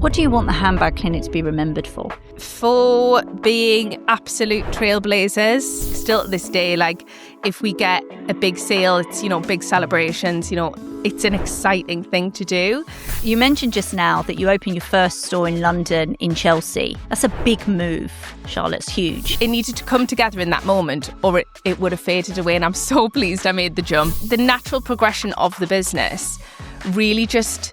What do you want the Handbag Clinic to be remembered for? For being absolute trailblazers. Still to this day, like if we get a big sale, it's, big celebrations, it's an exciting thing to do. You mentioned just now that you opened your first store in London, in Chelsea. That's a big move, Charlotte. It's huge. It needed to come together in that moment or it would have faded away, and I'm so pleased I made the jump. The natural progression of the business really just,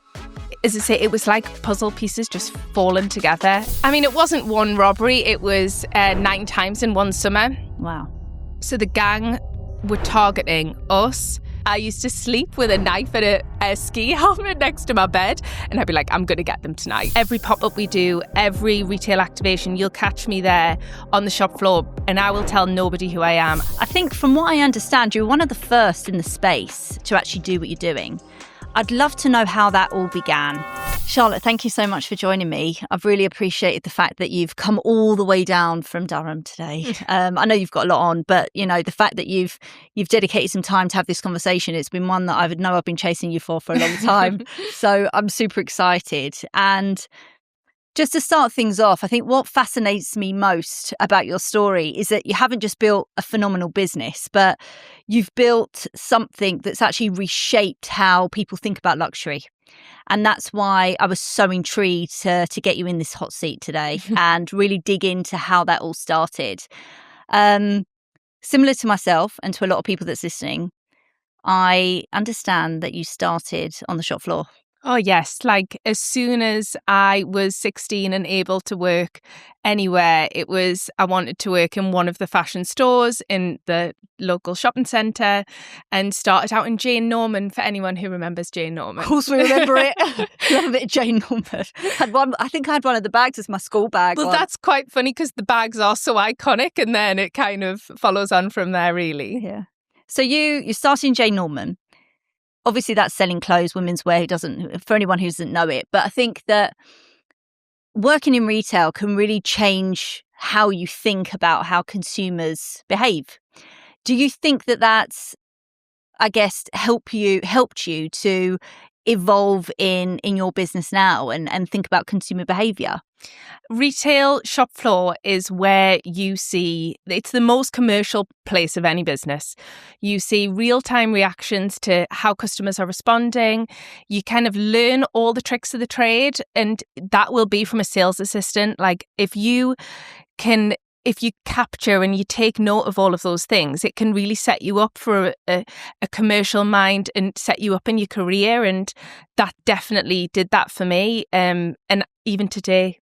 as I say, it was like puzzle pieces just falling together. I mean, it wasn't one robbery, it was 9 times in one summer. Wow. So the gang were targeting us. I used to sleep with a knife and a ski helmet next to my bed, and I'd be like, I'm going to get them tonight. Every pop-up we do, every retail activation, you'll catch me there on the shop floor, and I will tell nobody who I am. I think from what I understand, you're one of the first in the space to actually do what you're doing. I'd love to know how that all began. Charlotte, thank you so much for joining me. I've really appreciated the fact that you've come all the way down from Durham today. I know you've got a lot on, but the fact that you've dedicated some time to have this conversation, it's been one that I've been chasing you for a long time. So I'm super excited. And just to start things off, I think what fascinates me most about your story is that you haven't just built a phenomenal business, but you've built something that's actually reshaped how people think about luxury. And that's why I was so intrigued to get you in this hot seat today and really dig into how that all started. Similar to myself and to a lot of people that's listening, I understand that you started on the shop floor. Oh, yes. Like as soon as I was 16 and able to work anywhere, I wanted to work in one of the fashion stores in the local shopping centre, and started out in Jane Norman, for anyone who remembers Jane Norman. Of course we remember it. Love it, Jane Norman. I think I had one of the bags as my school bag. Well, that's quite funny because the bags are so iconic, and then it kind of follows on from there, really. Yeah. So you started in Jane Norman. Obviously, that's selling clothes, women's wear, for anyone who doesn't know it. But I think that working in retail can really change how you think about how consumers behave. Do you think that that's, I guess, helped you to evolve in your business now and think about consumer behaviour? Retail shop floor is where you see, it's the most commercial place of any business. You see real-time reactions to how customers are responding. You kind of learn all the tricks of the trade, and that will be from a sales assistant. Like if you capture and you take note of all of those things, it can really set you up for a commercial mind and set you up in your career. And that definitely did that for me. And even today,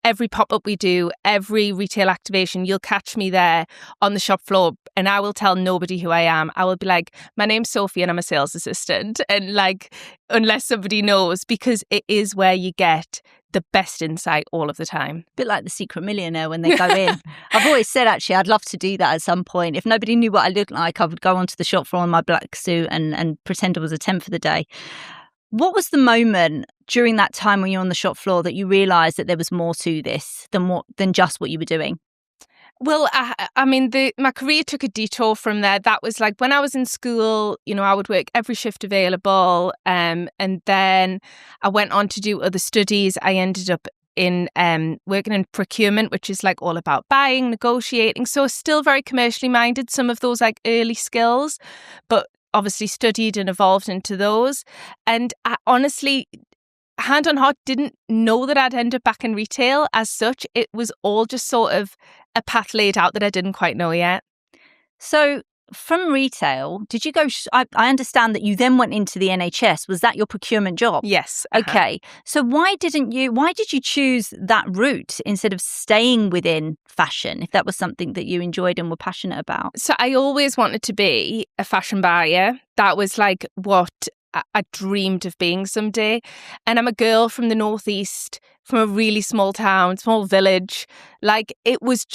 every pop-up we do, every retail activation, you'll catch me there on the shop floor, and I will tell nobody who I am. I will be like, my name's Sophie and I'm a sales assistant. And like, unless somebody knows, because it is where you get the best insight all of the time. A bit like the Secret Millionaire when they go in. I've always said, actually, I'd love to do that at some point. If nobody knew what I looked like, I would go onto the shop floor in my black suit and pretend I was a temp for the day. What was the moment during that time when you're on the shop floor that you realised that there was more to this than just what you were doing? Well, I mean, my career took a detour from there. That was like when I was in school, I would work every shift available. And then I went on to do other studies. I ended up in working in procurement, which is like all about buying, negotiating. So still very commercially minded, some of those like early skills, but obviously studied and evolved into those. And I honestly, hand on heart, didn't know that I'd end up back in retail as such. It was all just sort of a path laid out that I didn't quite know yet. So from retail, did you go, I understand that you then went into the NHS. Was that your procurement job? Yes. Okay. So why did you choose that route instead of staying within fashion, if that was something that you enjoyed and were passionate about? So I always wanted to be a fashion buyer. That was like what I dreamed of being someday. And I'm a girl from the northeast, from a really small town, small village. Like it was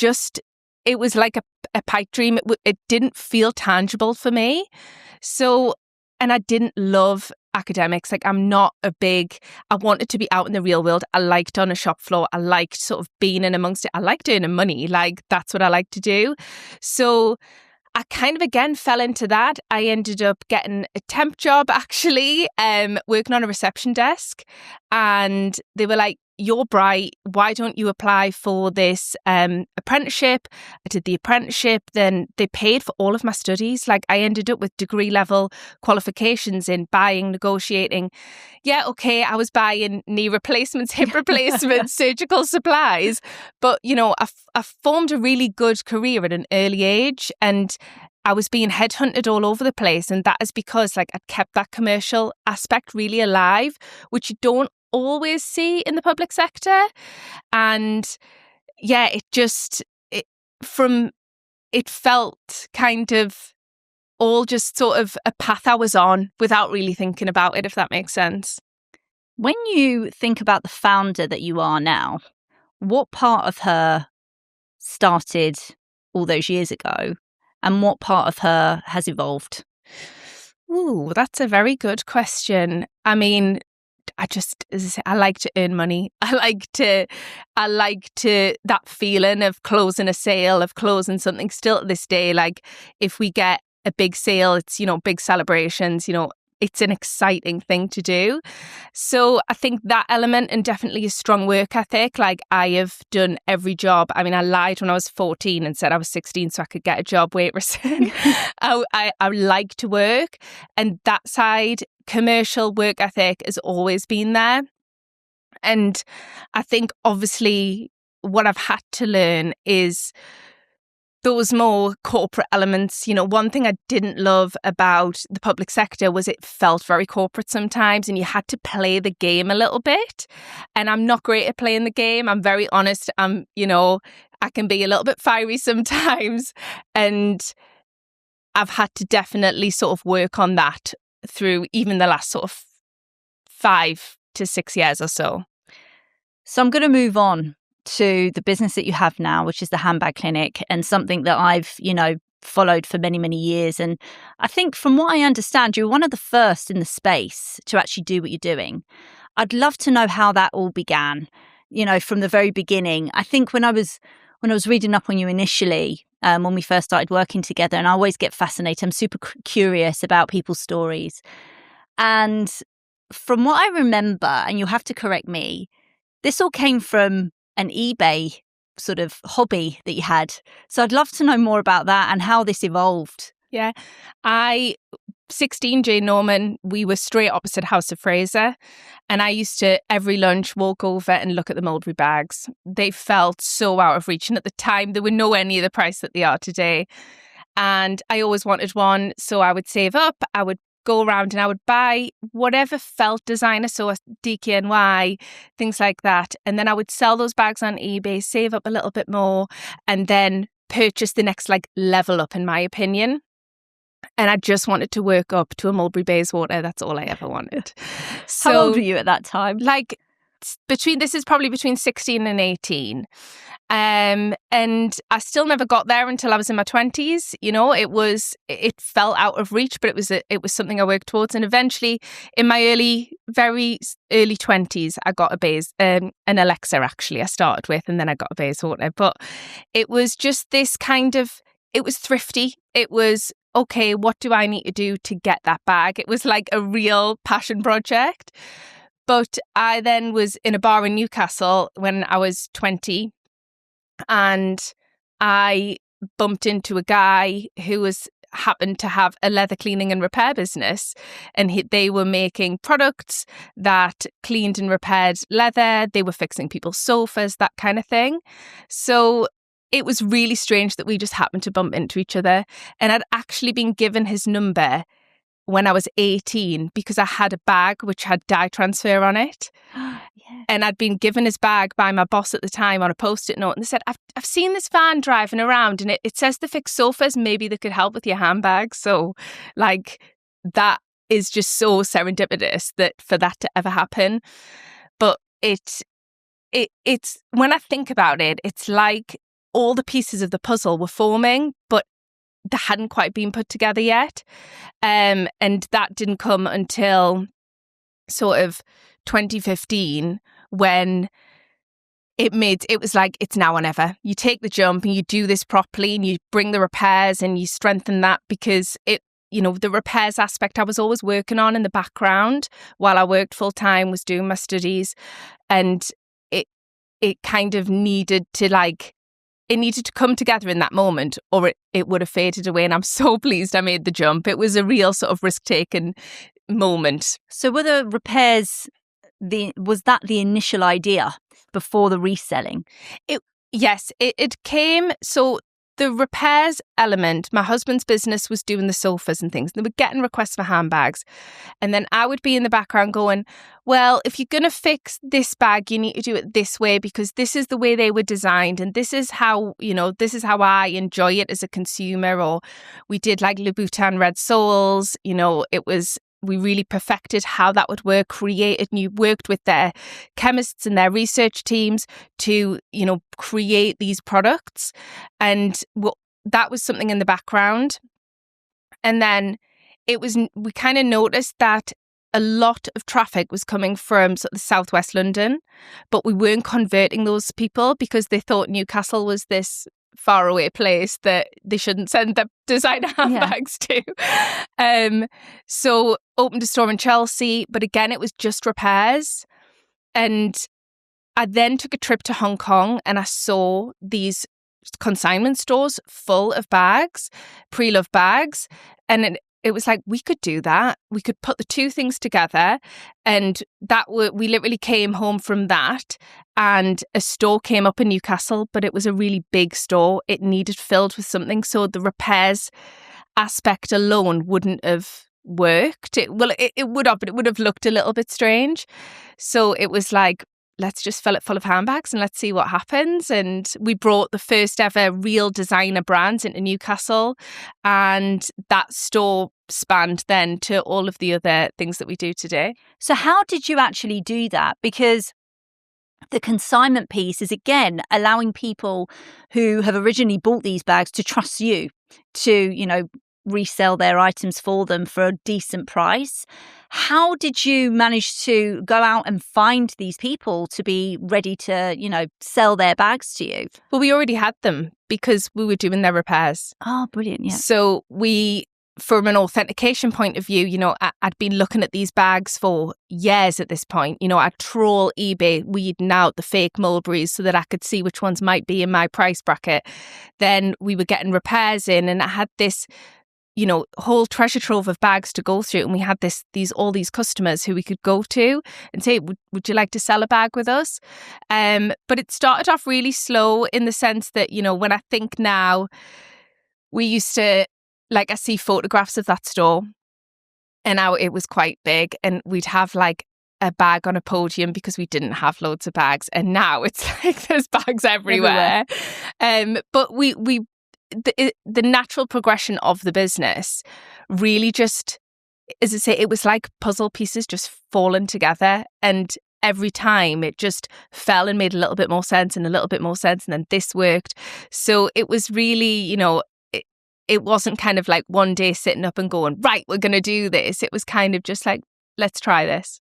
like a pipe dream. It didn't feel tangible for me. So, and I didn't love academics. Like I wanted to be out in the real world. I liked on a shop floor. I liked sort of being in amongst it. I liked earning money. Like that's what I like to do. So I kind of again fell into that. I ended up getting a temp job, actually, working on a reception desk. And they were like, "You're bright. Why don't you apply for this apprenticeship?" I did the apprenticeship. Then they paid for all of my studies. Like, I ended up with degree level qualifications in buying, negotiating. Yeah, okay, I was buying knee replacements, hip replacements, surgical supplies. But, you know, I formed a really good career at an early age, and I was being headhunted all over the place. And that is because, like, I'd kept that commercial aspect really alive, which you don't always see in the public sector. And yeah, it felt kind of all just sort of a path I was on without really thinking about it, if that makes sense. When you think about the founder that you are now, what part of her started all those years ago and what part of her has evolved? Ooh, that's a very good question. I mean, I like to earn money. I like to that feeling of closing a sale, of closing something. Still to this day, like, if we get a big sale, it's, you know, big celebrations, you know, it's an exciting thing to do. So I think that element, and definitely a strong work ethic. Like, I have done every job. I mean, I lied when I was 14 and said I was 16 so I could get a job waitressing. I like to work, and that side, commercial work ethic, has always been there. And I think obviously what I've had to learn is those more corporate elements. You know, one thing I didn't love about the public sector was it felt very corporate sometimes, and you had to play the game a little bit. And I'm not great at playing the game. I'm very honest. I can be a little bit fiery sometimes. And I've had to definitely sort of work on that through even the last sort of 5 to 6 years or so. So I'm going to move on to the business that you have now, which is the Handbag Clinic, and something that I've, followed for many, many years. And I think from what I understand, you're one of the first in the space to actually do what you're doing. I'd love to know how that all began, from the very beginning. I think when I was reading up on you initially, when we first started working together, and I always get fascinated, I'm super curious about people's stories. And from what I remember, and you'll have to correct me, this all came from an eBay sort of hobby that you had. So I'd love to know more about that and how this evolved. Yeah. 16 J Norman, we were straight opposite House of Fraser. And I used to, every lunch, walk over and look at the mulberry bags. They felt so out of reach. And at the time, they were nowhere near the price that they are today. And I always wanted one. So I would save up, I would go around and I would buy whatever felt designer, so a DKNY, things like that. And then I would sell those bags on eBay, save up a little bit more, and then purchase the next level up, in my opinion. And I just wanted to work up to a Mulberry Bayswater. That's all I ever wanted. So, how old were you at that time? This is probably between 16 and 18. And I still never got there until I was in my 20s. It felt out of reach, but it was something I worked towards. And eventually, in my very early 20s, I got an Alexa, actually, I started with, and then I got a Bayswater. But it was just this it was thrifty. It was, okay, what do I need to do to get that bag? It was like a real passion project. But I then was in a bar in Newcastle when I was 20. And I bumped into a guy who happened to have a leather cleaning and repair business, and they were making products that cleaned and repaired leather. They were fixing people's sofas, that kind of thing. So it was really strange that we just happened to bump into each other. And I'd actually been given his number when I was 18 because I had a bag which had dye transfer on it. Yeah. And I'd been given his bag by my boss at the time on a post-it note, and they said, I've seen this van driving around and it says they fix sofas, maybe they could help with your handbags. So that is just so serendipitous that for that to ever happen. But it's when I think about it, it's like all the pieces of the puzzle were forming, but they hadn't quite been put together yet. And that didn't come until sort of 2015, when it was like, it's now or never. You take the jump and you do this properly and you bring the repairs and you strengthen that, because the repairs aspect I was always working on in the background while I worked full time, was doing my studies, and it kind of needed to come together in that moment, or it would have faded away. And I'm so pleased I made the jump. It was a real sort of risk-taking moment. So were the repairs, was that the initial idea before the reselling? Yes, it came. So the repairs element, my husband's business was doing the sofas and things. They were getting requests for handbags. And then I would be in the background going, well, if you're going to fix this bag, you need to do it this way, because this is the way they were designed. And this is how I enjoy it as a consumer. Or we did like Louboutin red soles. We really perfected how that would work, worked with their chemists and their research teams to, create these products. And that was something in the background. And then we kind of noticed that a lot of traffic was coming from sort of southwest London, but we weren't converting those people because they thought Newcastle was this faraway place that they shouldn't send their designer handbags to. So opened a store in Chelsea, but again, it was just repairs. And I then took a trip to Hong Kong and I saw these consignment stores full of bags, pre-loved bags. And it was like, we could do that. We could put the two things together. And we literally came home from that, and a store came up in Newcastle, but it was a really big store. It needed filled with something. So the repairs aspect alone wouldn't have worked. It would have, but it would have looked a little bit strange. So it was like, let's just fill it full of handbags and let's see what happens. And we brought the first ever real designer brands into Newcastle, and that store spanned then to all of the other things that we do today. So how did you actually do that? Because the consignment piece is, again, allowing people who have originally bought these bags to trust you to, resell their items for them for a decent price. How did you manage to go out and find these people to be ready to, sell their bags to you? Well, we already had them because we were doing their repairs. Oh, brilliant. Yeah. So from an authentication point of view, I'd been looking at these bags for years at this point. I'd trawl eBay, weeding out the fake mulberries so that I could see which ones might be in my price bracket. Then we were getting repairs in, and I had this whole treasure trove of bags to go through. And we had all these customers who we could go to and say, would you like to sell a bag with us? But it started off really slow in the sense that, when I think now, we used to, I see photographs of that store, and now it was quite big, and we'd have a bag on a podium because we didn't have loads of bags. And now it's like there's bags everywhere. But the natural progression of the business really just, as I say, it was like puzzle pieces just falling together, and every time it just fell and made a little bit more sense and a little bit more sense, and then this worked. So it was really, it wasn't kind of like one day sitting up and going, right, we're going to do this. It was kind of just like, let's try this.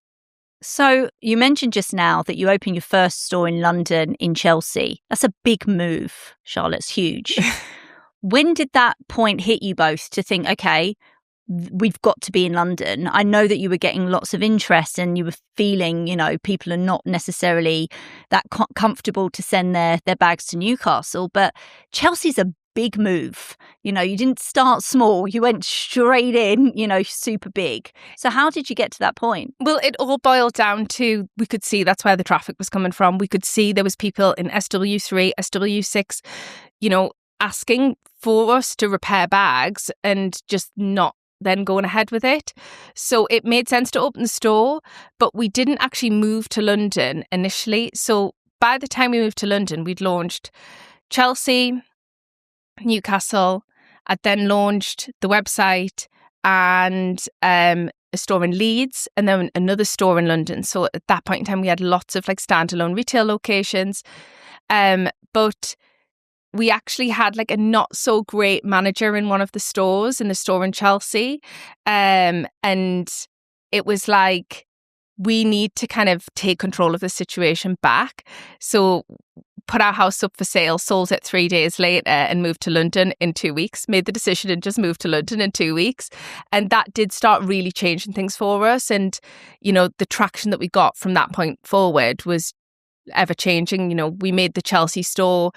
So you mentioned just now that you opened your first store in London, in Chelsea. That's a big move, Charlotte. It's huge. When did that point hit you both to think, okay, we've got to be in London? I know that you were getting lots of interest and you were feeling, people are not necessarily that comfortable to send their bags to Newcastle, but Chelsea's a big move. You didn't start small, you went straight in, super big. So how did you get to that point? Well, it all boiled down to, we could see that's where the traffic was coming from. We could see there was people in SW3, SW6, asking for us to repair bags and just not then going ahead with it. So it made sense to open the store, but we didn't actually move to London initially. So by the time we moved to London, we'd launched Chelsea, Newcastle. I'd then launched the website and a store in Leeds, and then another store in London. So at that point in time, we had lots of standalone retail locations. But we actually had a not so great manager in one of the stores, in the store in Chelsea. And it was we need to kind of take control of the situation back. So put our house up for sale, sold it 3 days later and moved to London in 2 weeks, made the decision and just moved to London in 2 weeks. And that did start really changing things for us. And, you know, the traction that we got from that point forward was ever changing. You know, we made the Chelsea store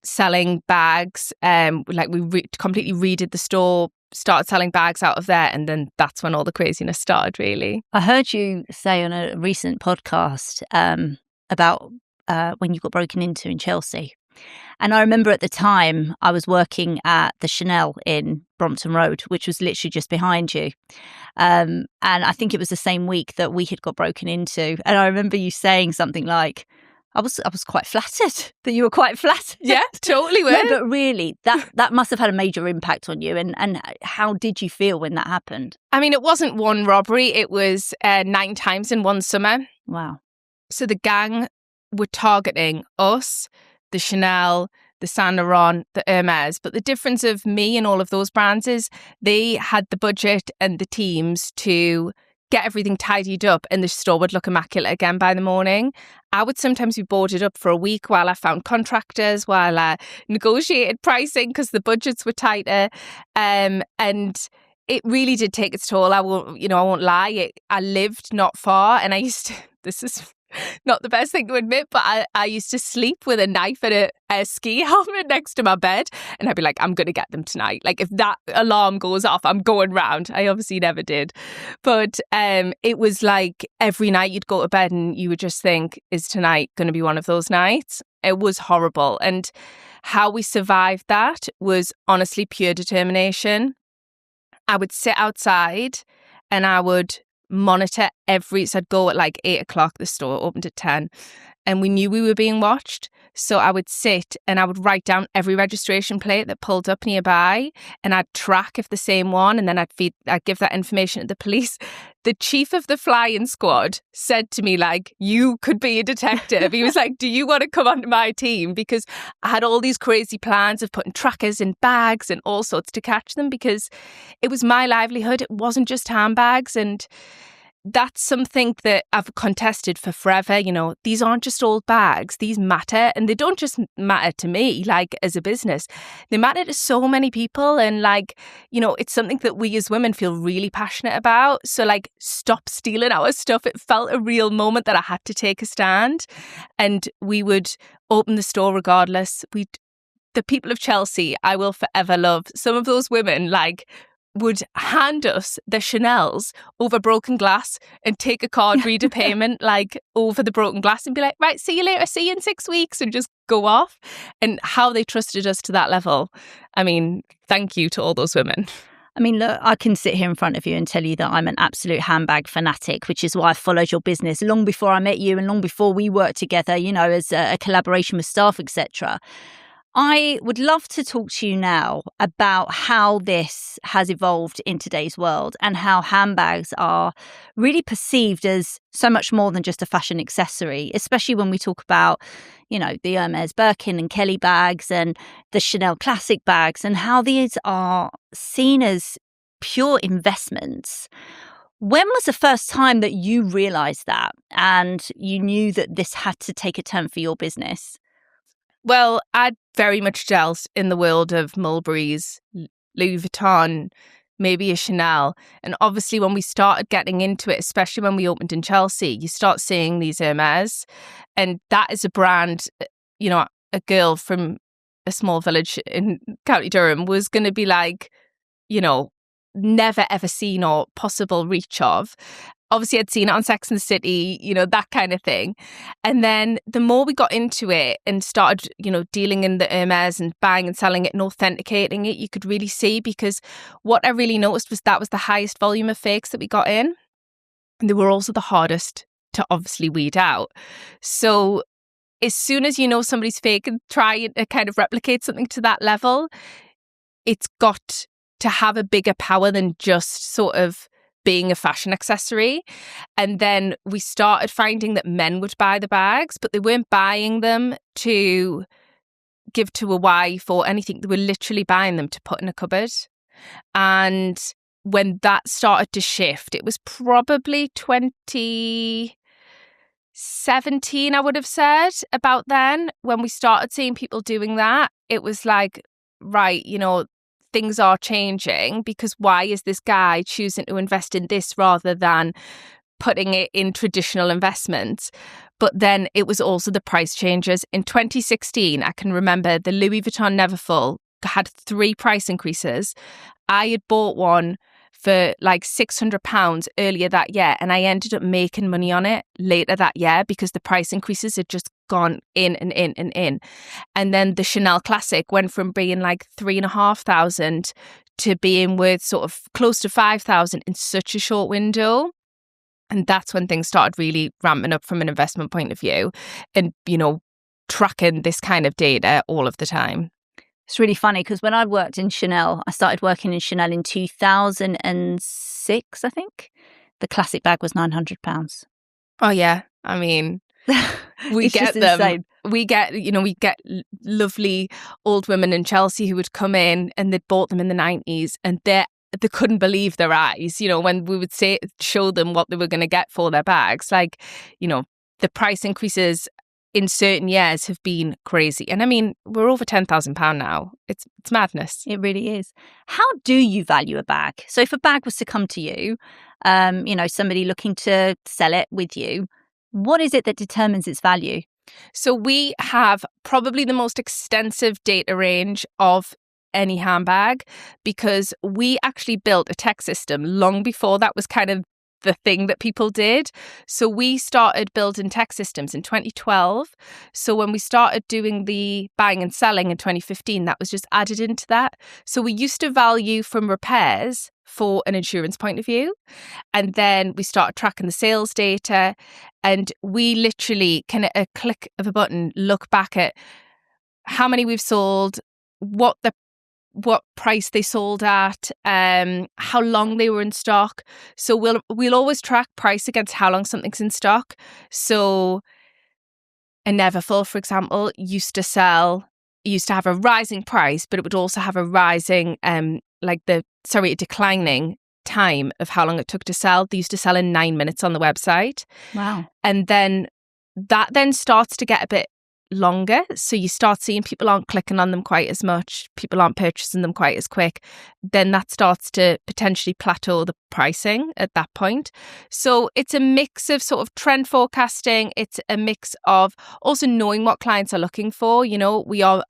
selling bags. We completely redid the store, started selling bags out of there, and then that's when all the craziness started, really. I heard you say on a recent podcast about when you got broken into in Chelsea. And I remember at the time I was working at the Chanel in Brompton Road, which was literally just behind you. And I think it was the same week that we had got broken into. And I remember you saying something like, I was quite flattered that you were quite flattered. Yeah, totally were. No, but really, that must have had a major impact on you. And how did you feel when that happened? I mean, it wasn't one robbery. It was 9 times in one summer. Wow. So the gang were targeting us, the Chanel, the Saint Laurent, the Hermes. But the difference of me and all of those brands is they had the budget and the teams to get everything tidied up and the store would look immaculate again by the morning. I would sometimes be boarded up for a week while I found contractors, while I negotiated pricing because the budgets were tighter. And it really did take its toll. I won't lie. I lived not far and I used to, this is not the best thing to admit, but I used to sleep with a knife and a ski helmet next to my bed. And I'd be like, I'm going to get them tonight. Like if that alarm goes off, I'm going round. I obviously never did. But it was like every night you'd go to bed and you would just think, is tonight going to be one of those nights? It was horrible. And how we survived that was honestly pure determination. I would sit outside and I would monitor so I'd go at like 8 o'clock, the store opened at 10, and we knew we were being watched. So I would sit and I would write down every registration plate that pulled up nearby, and I'd track if the same one, and then I'd give that information to the police. The chief of the flying squad said to me, like, you could be a detective. He was like, do you want to come onto my team? Because I had all these crazy plans of putting trackers in bags and all sorts to catch them, because it was my livelihood. It wasn't just handbags. And that's something that I've contested for forever. You know, these aren't just old bags. These matter. And they don't just matter to me, like as a business. They matter to so many people. And like, you know, it's something that we as women feel really passionate about. So like, stop stealing our stuff. It felt a real moment that I had to take a stand. And we would open the store regardless. The people of Chelsea, I will forever love. Some of those women, like, would hand us the Chanels over broken glass and take a card reader payment like over the broken glass and be like, right, see you later, see you in 6 weeks, and just go off. And how they trusted us to that level. I mean, thank you to all those women. I mean, look, I can sit here in front of you and tell you that I'm an absolute handbag fanatic, which is why I followed your business long before I met you and long before we worked together, you know, as a collaboration with staff, etc. I would love to talk to you now about how this has evolved in today's world and how handbags are really perceived as so much more than just a fashion accessory, especially when we talk about, you know, the Hermes Birkin and Kelly bags and the Chanel classic bags, and how these are seen as pure investments. When was the first time that you realised that and you knew that this had to take a turn for your business? Well, I'd very much dealt in the world of Mulberries, Louis Vuitton, maybe a Chanel. And obviously when we started getting into it, especially when we opened in Chelsea, you start seeing these Hermes. And that is a brand, you know, a girl from a small village in County Durham was going to be like, you know, never ever seen or possible reach of. Obviously, I'd seen it on Sex and the City, you know, that kind of thing. And then the more we got into it and started, you know, dealing in the Hermes and buying and selling it and authenticating it, you could really see, because what I really noticed was that was the highest volume of fakes that we got in. And they were also the hardest to obviously weed out. So as soon as you know somebody's fake and try to kind of replicate something to that level, it's got to have a bigger power than just sort of being a fashion accessory. And then we started finding that men would buy the bags, but they weren't buying them to give to a wife or anything. They were literally buying them to put in a cupboard. And when that started to shift, it was probably 2017, I would have said, about then, when we started seeing people doing that. It was like, right, things are changing, because why is this guy choosing to invest in this rather than putting it in traditional investments? But then it was also the price changes. In 2016, I can remember the Louis Vuitton Neverfull had 3 price increases. I had bought one for like £600 earlier that year, and I ended up making money on it later that year because the price increases had just gone in and in and in. And then the Chanel Classic went from being like 3,500 to being worth sort of close to 5,000 in such a short window. And that's when things started really ramping up from an investment point of view, and, tracking this kind of data all of the time. It's really funny because when I worked in Chanel, I started working in Chanel in 2006, I think. The classic bag was £900. Oh, yeah. I mean, we It's get just them. insane. We get lovely old women in Chelsea who would come in and they'd bought them in the 90s, and they couldn't believe their eyes, when we would show them what they were going to get for their bags. Like, the price increases in certain years have been crazy. And I mean, we're over £10,000 now. It's madness. It really is. How do you value a bag? So if a bag was to come to you, somebody looking to sell it with you, what is it that determines its value? So we have probably the most extensive data range of any handbag, because we actually built a tech system long before that was kind of the thing that people did. So we started building tech systems in 2012. So when we started doing the buying and selling in 2015, that was just added into that. So we used to value from repairs for an insurance point of view. And then we started tracking the sales data, and we literally can, at a click of a button, look back at how many we've sold, what price they sold at, how long they were in stock. So we'll always track price against how long something's in stock. So a Neverfull, for example, used to have a rising price, but it would also have a rising, a declining time of how long it took to sell. They used to sell in 9 minutes on the website. Wow. And then that starts to get a bit longer. So you start seeing people aren't clicking on them quite as much. People aren't purchasing them quite as quick. Then that starts to potentially plateau the pricing at that point. So it's a mix of sort of trend forecasting. It's a mix of also knowing what clients are looking for. We have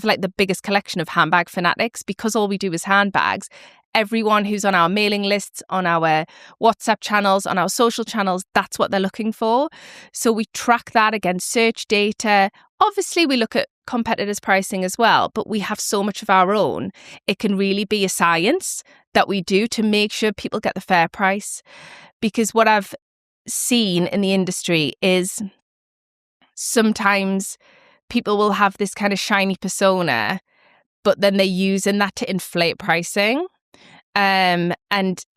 like the biggest collection of handbag fanatics, because all we do is handbags. Everyone who's on our mailing lists, on our WhatsApp channels, on our social channels, that's what they're looking for. So we track that against search data. Obviously, we look at competitors' pricing as well, but we have so much of our own. It can really be a science that we do to make sure people get the fair price. Because what I've seen in the industry is sometimes people will have this kind of shiny persona, but then they're using that to inflate pricing. And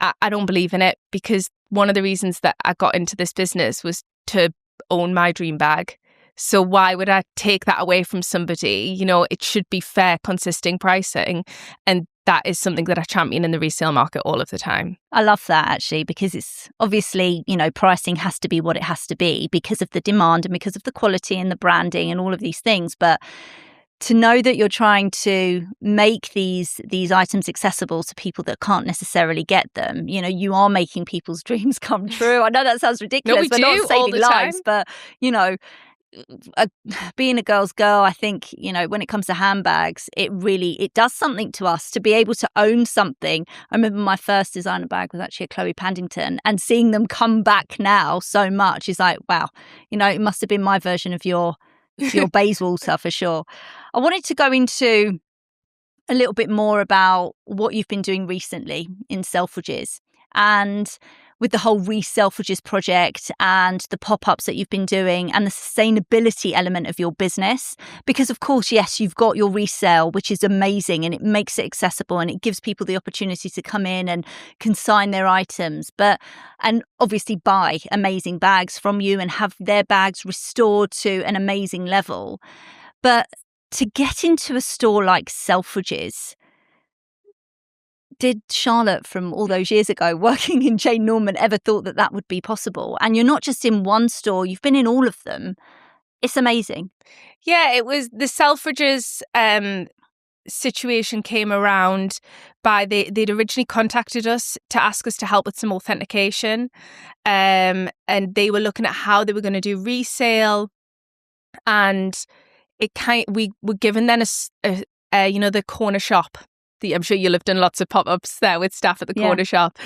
I don't believe in it, because one of the reasons that I got into this business was to own my dream bag. So why would I take that away from somebody? It should be fair, consistent pricing. And that is something that I champion in the resale market all of the time. I love that, actually, because it's obviously, pricing has to be what it has to be because of the demand and because of the quality and the branding and all of these things. But to know that you're trying to make these items accessible to people that can't necessarily get them, you are making people's dreams come true. I know that sounds ridiculous. No, we're not saving lives, but being a girl's girl, I think, when it comes to handbags, it does something to us to be able to own something. I remember my first designer bag was actually a Chloe Paddington, and seeing them come back now so much is like, wow, it must have been my version of your Bayswater for sure. I wanted to go into a little bit more about what you've been doing recently in Selfridges, and with the whole Selfridges project and the pop-ups that you've been doing and the sustainability element of your business. Because of course, yes, you've got your resale, which is amazing, and it makes it accessible and it gives people the opportunity to come in and consign their items, and obviously buy amazing bags from you and have their bags restored to an amazing level. But to get into a store like Selfridges, did Charlotte from all those years ago working in Jane Norman ever thought that that would be possible? And you're not just in one store, you've been in all of them. It's amazing. Yeah, it was the Selfridges situation came around by they'd originally contacted us to ask us to help with some authentication, and they were looking at how they were going to do resale, and we were given then the corner shop. I'm sure you'll have done lots of pop-ups there with staff at the corner shop.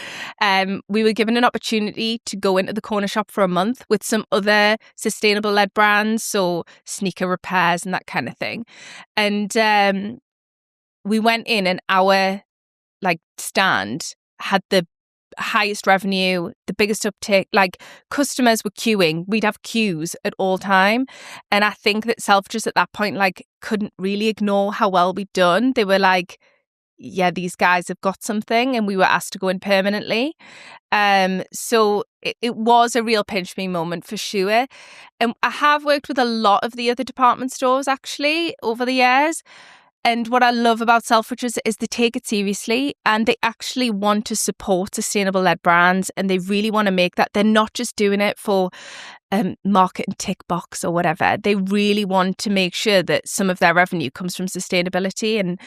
We were given an opportunity to go into the corner shop for a month with some other sustainable-led brands, so sneaker repairs and that kind of thing. And we went in, and our stand had the highest revenue, the biggest uptake. Like, customers were queuing. We'd have queues at all time. And I think that Selfridges at that point couldn't really ignore how well we'd done. They were like, yeah, these guys have got something, and we were asked to go in permanently. So it was a real pinch me moment for sure. And I have worked with a lot of the other department stores actually over the years. And what I love about Selfridges is they take it seriously, and they actually want to support sustainable-led brands, and they really want to make that. They're not just doing it for market and tick box or whatever. They really want to make sure that some of their revenue comes from sustainability. And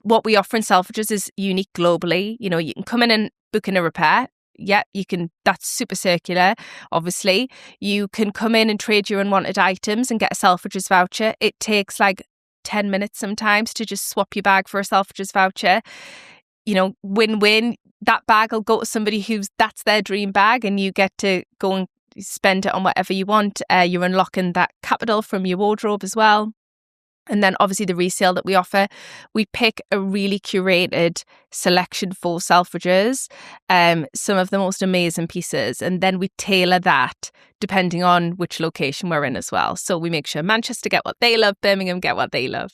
what we offer in Selfridges is unique globally. You know, you can come in and book in a repair. Yeah, you can. That's super circular, obviously. You can come in and trade your unwanted items and get a Selfridges voucher. It takes 10 minutes sometimes to just swap your bag for a Selfridges voucher. You know, win-win. That bag will go to somebody that's their dream bag, and you get to go and spend it on whatever you want. You're unlocking that capital from your wardrobe as well. And then obviously the resale that we offer, we pick a really curated selection for Selfridges, some of the most amazing pieces. And then we tailor that depending on which location we're in as well. So we make sure Manchester get what they love, Birmingham get what they love.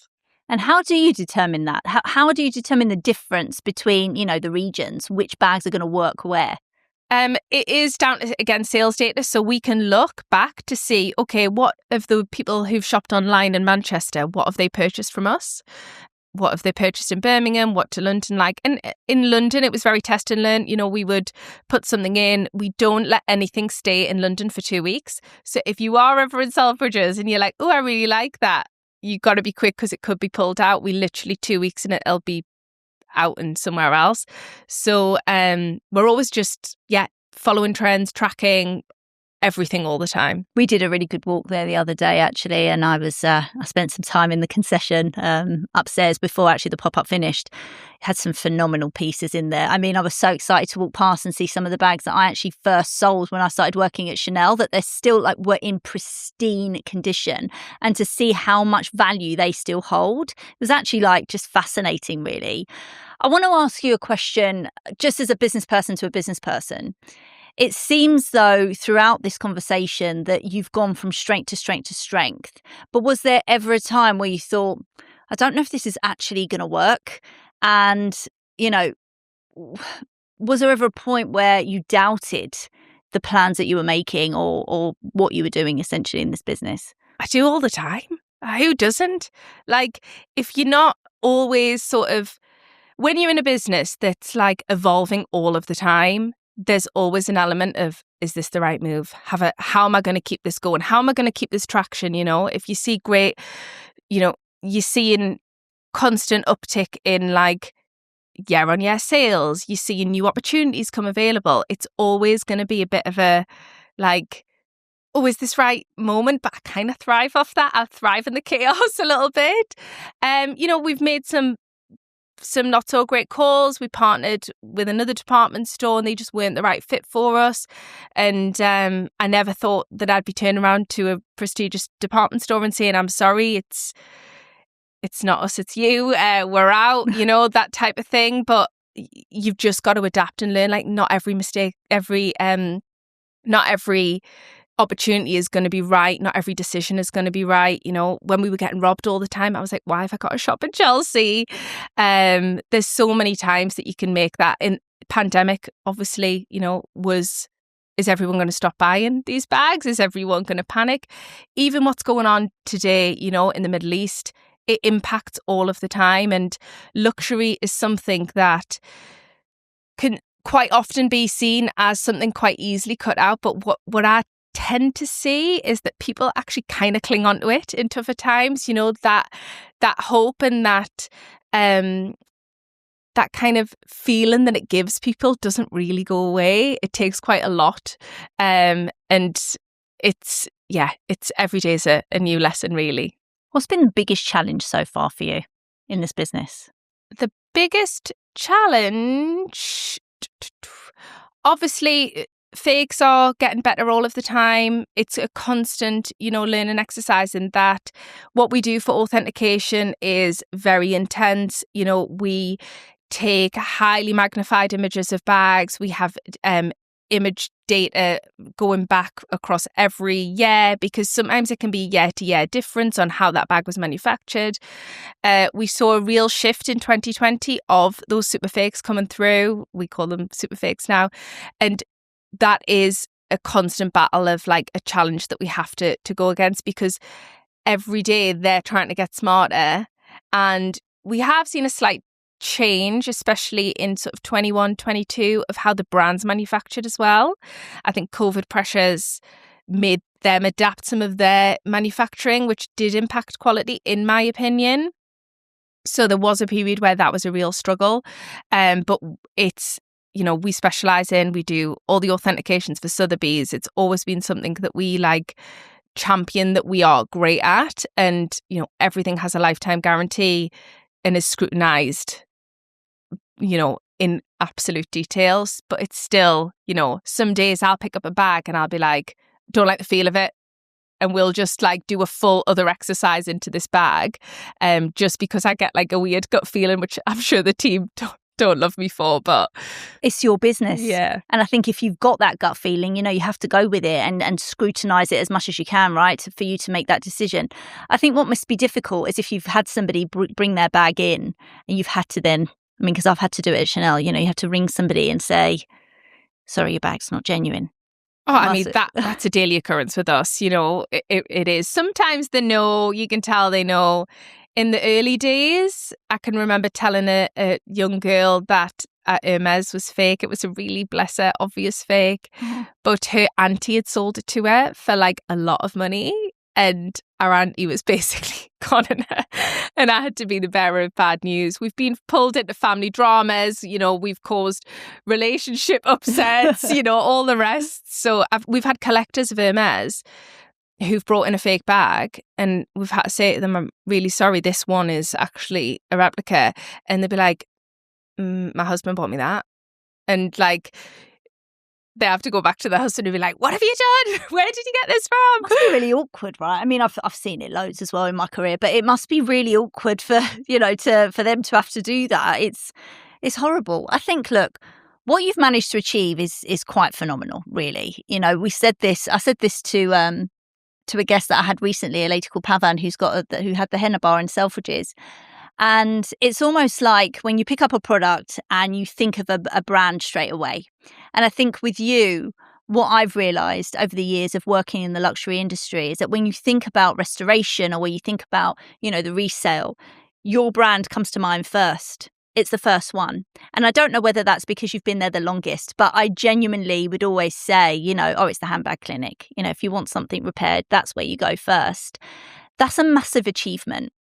And how do you determine that? How do you determine the difference between, the regions, which bags are going to work where? It is down to, again, sales data. So we can look back to see, okay, what of the people who've shopped online in Manchester, what have they purchased from us? What have they purchased in Birmingham? What to London like? And in London, it was very test and learn. We would put something in. We don't let anything stay in London for 2 weeks. So if you are ever in Selfridges and you're like, oh, I really like that, you got to be quick because it could be pulled out. We literally 2 weeks and it'll be out and somewhere else. So we're always just following trends, tracking everything all the time. We did a really good walk there the other day actually, and I spent some time in the concession upstairs before actually the pop-up finished. It had some phenomenal pieces in there. I mean, I was so excited to walk past and see some of the bags that I actually first sold when I started working at Chanel, that they're still were in pristine condition, and to see how much value they still hold, it was actually just fascinating really. I want to ask you a question just as a business person to a business person. It seems though throughout this conversation that you've gone from strength to strength to strength. But was there ever a time where you thought, I don't know if this is actually going to work? And, was there ever a point where you doubted the plans that you were making or what you were doing essentially in this business? I do all the time. Who doesn't? If you're not always when you're in a business that's evolving all of the time, there's always an element of, is this the right move? How am I going to keep this going? How am I going to keep this traction? If you see great, you're seeing constant uptick in year-on-year sales, you're seeing new opportunities come available. It's always going to be a bit of a oh, is this right moment? But I kind of thrive off that. I thrive in the chaos a little bit. We've made some not so great calls. We partnered with another department store and they just weren't the right fit for us. And I never thought that I'd be turning around to a prestigious department store and saying, I'm sorry, it's not us, it's you. We're out, that type of thing. But you've just got to adapt and learn. Not every mistake, not every opportunity is going to be right. Not every decision is going to be right. When we were getting robbed all the time, I was like, why have I got to shop in Chelsea? There's so many times that you can make that. In pandemic, obviously, is everyone going to stop buying these bags? Is everyone going to panic? Even what's going on today, in the Middle East, it impacts all of the time. And luxury is something that can quite often be seen as something quite easily cut out. But what I tend to see is that people actually kind of cling on to it in tougher times, you know, that hope and that kind of feeling that it gives people doesn't really go away. It takes quite a lot. And it's every day is a new lesson, really. What's been the biggest challenge so far for you in this business? The biggest challenge, obviously, fakes are getting better all of the time. It's a constant, learning exercise in that. What we do for authentication is very intense. We take highly magnified images of bags. We have image data going back across every year, because sometimes it can be year to year difference on how that bag was manufactured. We saw a real shift in 2020 of those super fakes coming through. We call them super fakes now. And that is a constant battle of like a challenge that we have to go against, because every day they're trying to get smarter. And we have seen a slight change, especially in sort of 21, 22, of how the brand's manufactured as well. I think COVID pressures made them adapt some of their manufacturing, which did impact quality, in my opinion. So there was a period where that was a real struggle. But it's, we specialise in, we do all the authentications for Sotheby's. It's always been something that we champion, that we are great at. And, everything has a lifetime guarantee and is scrutinised, in absolute details. But it's still, some days I'll pick up a bag and I'll be like, don't like the feel of it. And we'll just do a full other exercise into this bag, just because I get a weird gut feeling, which I'm sure the team don't love me for, but it's your business. Yeah. And I think if you've got that gut feeling, you have to go with it and scrutinise it as much as you can, right, for you to make that decision. I think what must be difficult is if you've had somebody bring their bag in and you've had to then, because I've had to do it at Chanel, you have to ring somebody and say, sorry, your bag's not genuine. Oh, that's a daily occurrence with us. It is. Sometimes they know, you can tell they know. In the early days, I can remember telling a young girl that Hermes was fake. It was a really, bless her, obvious fake. Mm-hmm. But her auntie had sold it to her for a lot of money. And our auntie was basically conning her. And I had to be the bearer of bad news. We've been pulled into family dramas. We've caused relationship upsets, all the rest. So we've had collectors of Hermes who've brought in a fake bag, and we've had to say to them, I'm really sorry, this one is actually a replica. And they'd be like, my husband bought me that. And they have to go back to the husband and be like, what have you done? Where did you get this from? It must be really awkward, right? I've seen it loads as well in my career, but it must be really awkward for, for them to have to do that. It's horrible. I think, look, what you've managed to achieve is quite phenomenal, really. I said this to a guest that I had recently, a lady called Pavan, who had the henna bar in Selfridges. And it's almost like when you pick up a product and you think of a brand straight away. And I think with you, what I've realised over the years of working in the luxury industry is that when you think about restoration, or when you think about, the resale, your brand comes to mind first. It's the first one. And I don't know whether that's because you've been there the longest, but I genuinely would always say, it's the Handbag Clinic. If you want something repaired, that's where you go first. That's a massive achievement.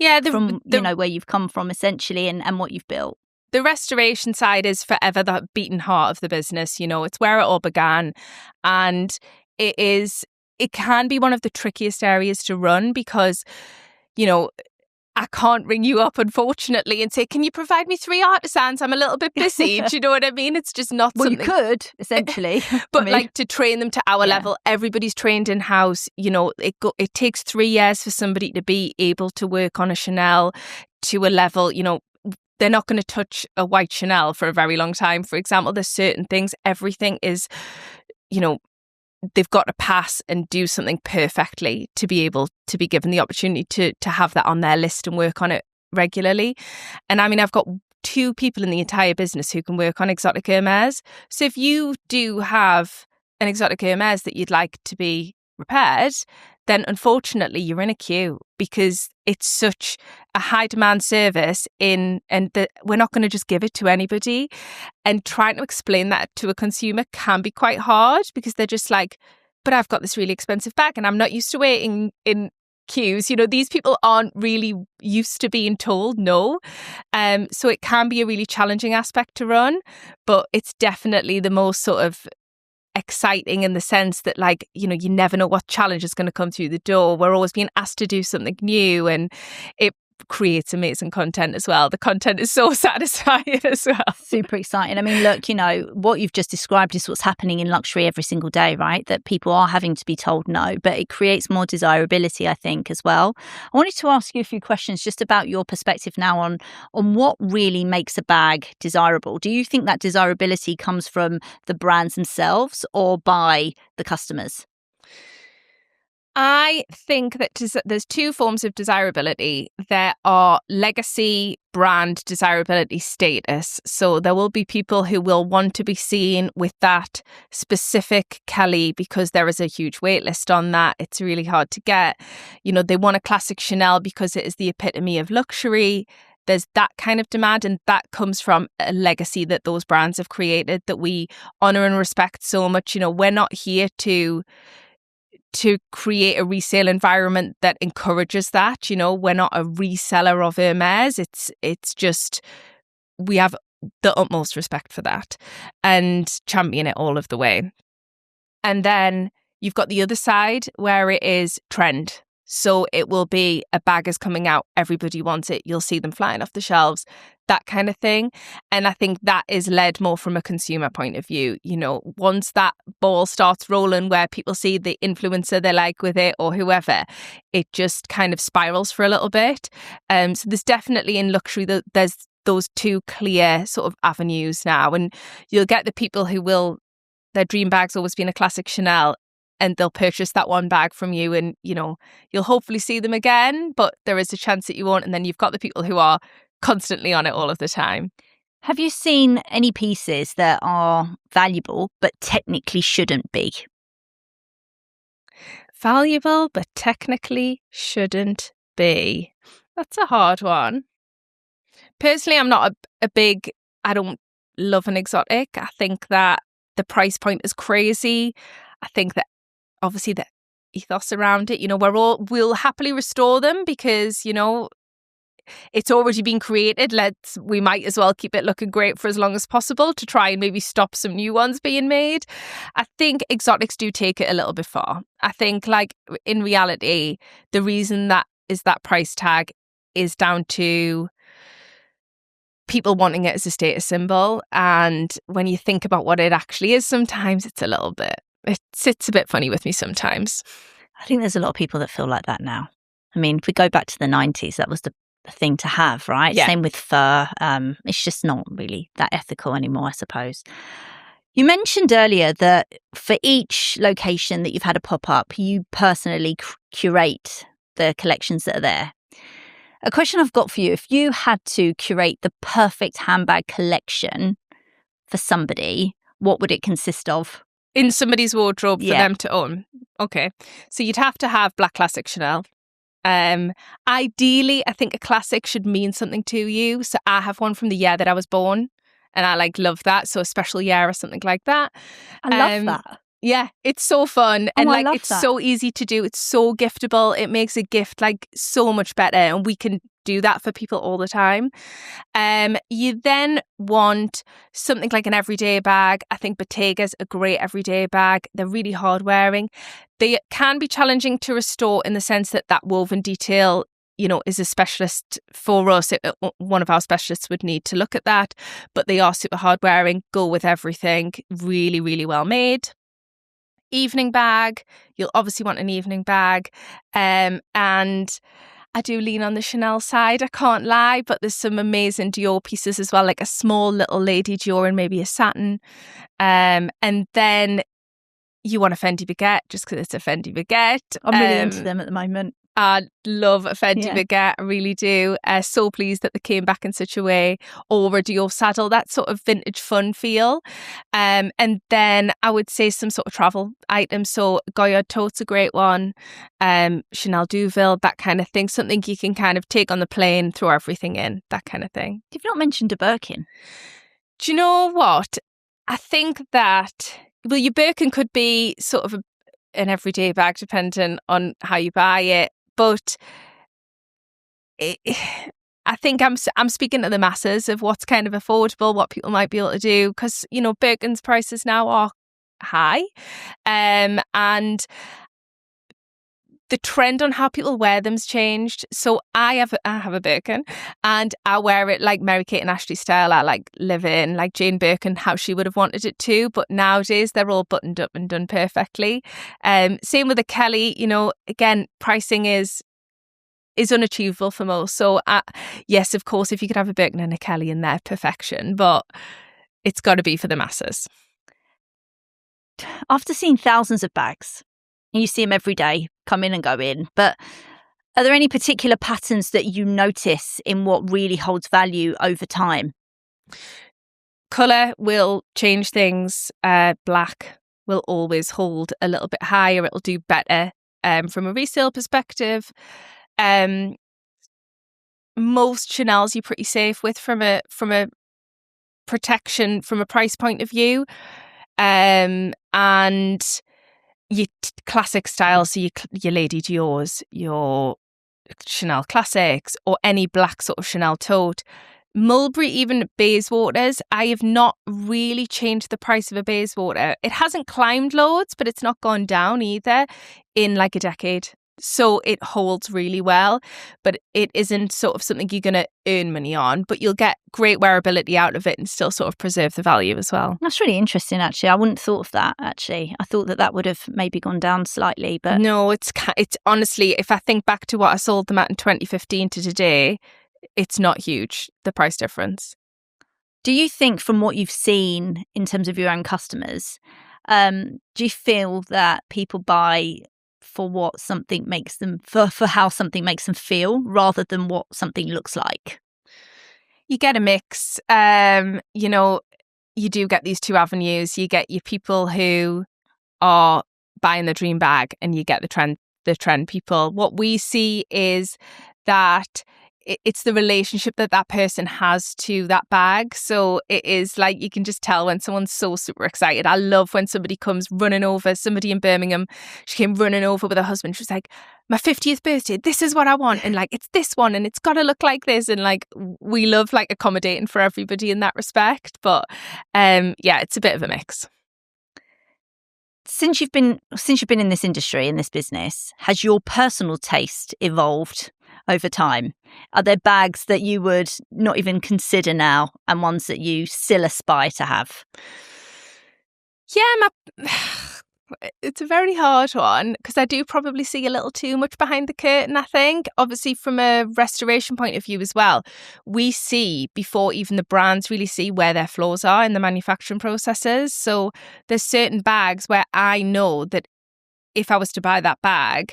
Yeah, from where you've come from, essentially, and what you've built. The restoration side is forever the beating heart of the business. It's where it all began. And it can be one of the trickiest areas to run, because, I can't ring you up, unfortunately, and say, can you provide me 3 artisans? I'm a little bit busy. Do you know what I mean? It's just not something. Well, you could, essentially. But to train them to our level, everybody's trained in-house. It takes 3 years for somebody to be able to work on a Chanel to a level, they're not going to touch a white Chanel for a very long time. For example, there's certain things, everything is, they've got to pass and do something perfectly to be able to be given the opportunity to have that on their list and work on it regularly. And I've got 2 people in the entire business who can work on exotic Hermes. So if you do have an exotic Hermes that you'd like to be repaired, then unfortunately you're in a queue because it's such a high demand service we're not going to just give it to anybody. And trying to explain that to a consumer can be quite hard because they're just like, but I've got this really expensive bag and I'm not used to waiting in queues. These people aren't really used to being told no. So it can be a really challenging aspect to run, but it's definitely the most sort of exciting in the sense that, like, you never know what challenge is going to come through the door. We're always being asked to do something new, and it creates amazing content as well. The content is so satisfying as well. Super exciting. I mean, look, what you've just described is what's happening in luxury every single day, right? That people are having to be told no, but it creates more desirability, I think, as well. I wanted to ask you a few questions just about your perspective now on what really makes a bag desirable. Do you think that desirability comes from the brands themselves or by the customers? I think that there's two forms of desirability. There are legacy brand desirability status. So there will be people who will want to be seen with that specific Kelly because there is a huge wait list on that. It's really hard to get. They want a classic Chanel because it is the epitome of luxury. There's that kind of demand, and that comes from a legacy that those brands have created that we honor and respect so much. We're not here to create a resale environment that encourages that. We're not a reseller of Hermes. It's just, we have the utmost respect for that and champion it all of the way. And then you've got the other side where it is trend. So it will be a bag is coming out, everybody wants it, you'll see them flying off the shelves, that kind of thing. And I think that is led more from a consumer point of view. Once that ball starts rolling where people see the influencer they like with it or whoever, it just kind of spirals for a little bit. So there's definitely in luxury, there's those two clear sort of avenues now. And you'll get the people who will, their dream bag's always been a classic Chanel, and they'll purchase that one bag from you, and you'll hopefully see them again, but there is a chance that you won't. And then you've got the people who are constantly on it all of the time. Have you seen any pieces that are valuable but technically shouldn't be? Valuable but technically shouldn't be. That's a hard one. Personally, I'm not I don't love an exotic. I think that the price point is crazy. I think that obviously the ethos around it, we'll happily restore them because, it's already been created. We might as well keep it looking great for as long as possible to try and maybe stop some new ones being made. I think exotics do take it a little bit far. I think, like, in reality, the reason that is that price tag is down to people wanting it as a status symbol. And when you think about what it actually is, sometimes it sits a bit funny with me sometimes. I think there's a lot of people that feel like that now. I mean, if we go back to the 90s, that was the thing to have, right? Yeah. Same with fur. It's just not really that ethical anymore, I suppose. You mentioned earlier that for each location that you've had a pop-up, you personally curate the collections that are there. A question I've got for you, if you had to curate the perfect handbag collection for somebody, what would it consist of? In somebody's wardrobe for them to own. Okay. So you'd have to have Black Classic Chanel. Ideally, I think a classic should mean something to you. So I have one from the year that I was born, and I love that. So a special year or something like that. I love that. Yeah, it's so fun. And it's that. so easy to do. It's so giftable. It makes a gift so much better. And we can do that for people all the time. You then want something like an everyday bag. I think Bottega's a great everyday bag. They're really hard wearing. They can be challenging to restore in the sense that woven detail, is a specialist for us. One of our specialists would need to look at that, but they are super hard wearing. Go with everything. Really, really well made. Evening bag. You'll obviously want an evening bag. And I do lean on the Chanel side, I can't lie, but there's some amazing Dior pieces as well, like a small little lady Dior and maybe a satin. And then you want a Fendi baguette just because it's a Fendi baguette. I'm really into them at the moment. I love a Fendi Yeah. baguette, I really do. So pleased that they came back in such a way. Or a Dior saddle, that sort of vintage fun feel. And then I would say some sort of travel items. So Goyard tote's a great one. Chanel Duville, that kind of thing. Something you can kind of take on the plane, throw everything in, that kind of thing. You've not mentioned a Birkin. Do you know what? I think that, well, your Birkin could be sort of an everyday bag depending on how you buy it. But I think I'm speaking to the masses of what's kind of affordable, what people might be able to do, because, you know, Birkin's prices now are high. And the trend on how people wear them's changed. So I have a Birkin and I wear it like Mary-Kate and Ashley style. I like live in like Jane Birkin, how she would have wanted it to. But nowadays they're all buttoned up and done perfectly. Same with the Kelly, you know, again, pricing is unachievable for most. So yes, of course, if you could have a Birkin and a Kelly in there, perfection. But it's got to be for the masses. After seeing thousands of bags, and you see them every day, come in and go in, but are there any particular patterns that you notice in what really holds value over time? Colour will change things. Black will always hold a little bit higher. It'll do better from a resale perspective. Most Chanel's you're pretty safe with from a protection, from a price point of view. And your classic styles, so your Lady Dior's, your Chanel classics, or any black sort of Chanel tote. Mulberry, even Bayswater's, I have not really changed the price of a Bayswater. It hasn't climbed loads, but it's not gone down either in like a decade. So it holds really well, but it isn't sort of something you're going to earn money on, but you'll get great wearability out of it and still sort of preserve the value as well. That's really interesting, actually. I wouldn't have thought of that, actually. I thought that would have maybe gone down slightly, but... No, it's honestly, if I think back to what I sold them at in 2015 to today, it's not huge, the price difference. Do you think, from what you've seen in terms of your own customers, do you feel that people buy for what something makes them, for how something makes them feel, rather than what something looks like? You get a mix. You know, you do get these two avenues. You get your people who are buying the dream bag, and you get the trend people. What we see is that it's the relationship that person has to that bag. So it is like, you can just tell when someone's so super excited. I love when somebody comes running over, somebody in Birmingham, she came running over with her husband. She was like, my 50th birthday, this is what I want. And like, it's this one and it's got to look like this. And like, we love like accommodating for everybody in that respect. But yeah, it's a bit of a mix. Since you've been in this industry, in this business, has your personal taste evolved over time? Are there bags that you would not even consider now, and ones that you still aspire to have? Yeah, it's a very hard one, because I do probably see a little too much behind the curtain, I think. Obviously, from a restoration point of view as well, we see, before even the brands really see, where their flaws are in the manufacturing processes. So there's certain bags where I know that if I was to buy that bag,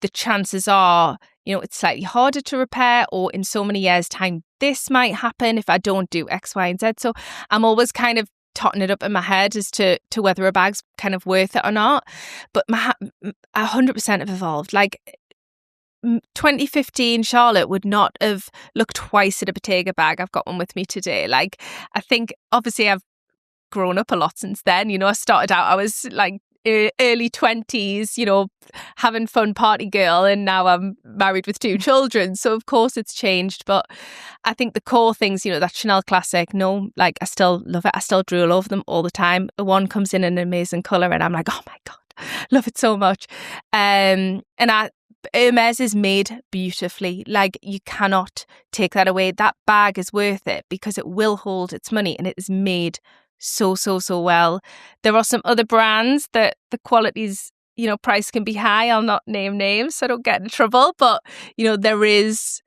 the chances are, you know, it's slightly harder to repair, or in so many years' time, this might happen if I don't do X, Y, and Z. So I'm always kind of totting it up in my head as to whether a bag's kind of worth it or not. But 100% have evolved. Like 2015, Charlotte would not have looked twice at a Bottega bag. I've got one with me today. Like, I think obviously I've grown up a lot since then. You know, I started out, I was like early 20s, you know, having fun party girl, and now I'm married with 2 children. So of course it's changed, but I think the core things, you know, that Chanel classic, no, like I still love it. I still drool over them all the time. One comes in an amazing colour and I'm like, oh my God, love it so much. Hermes is made beautifully. Like, you cannot take that away. That bag is worth it because it will hold its money, and it is made so well. There are some other brands that the quality's, you know, price can be high. I'll not name names so I don't get in trouble, but you know, there is,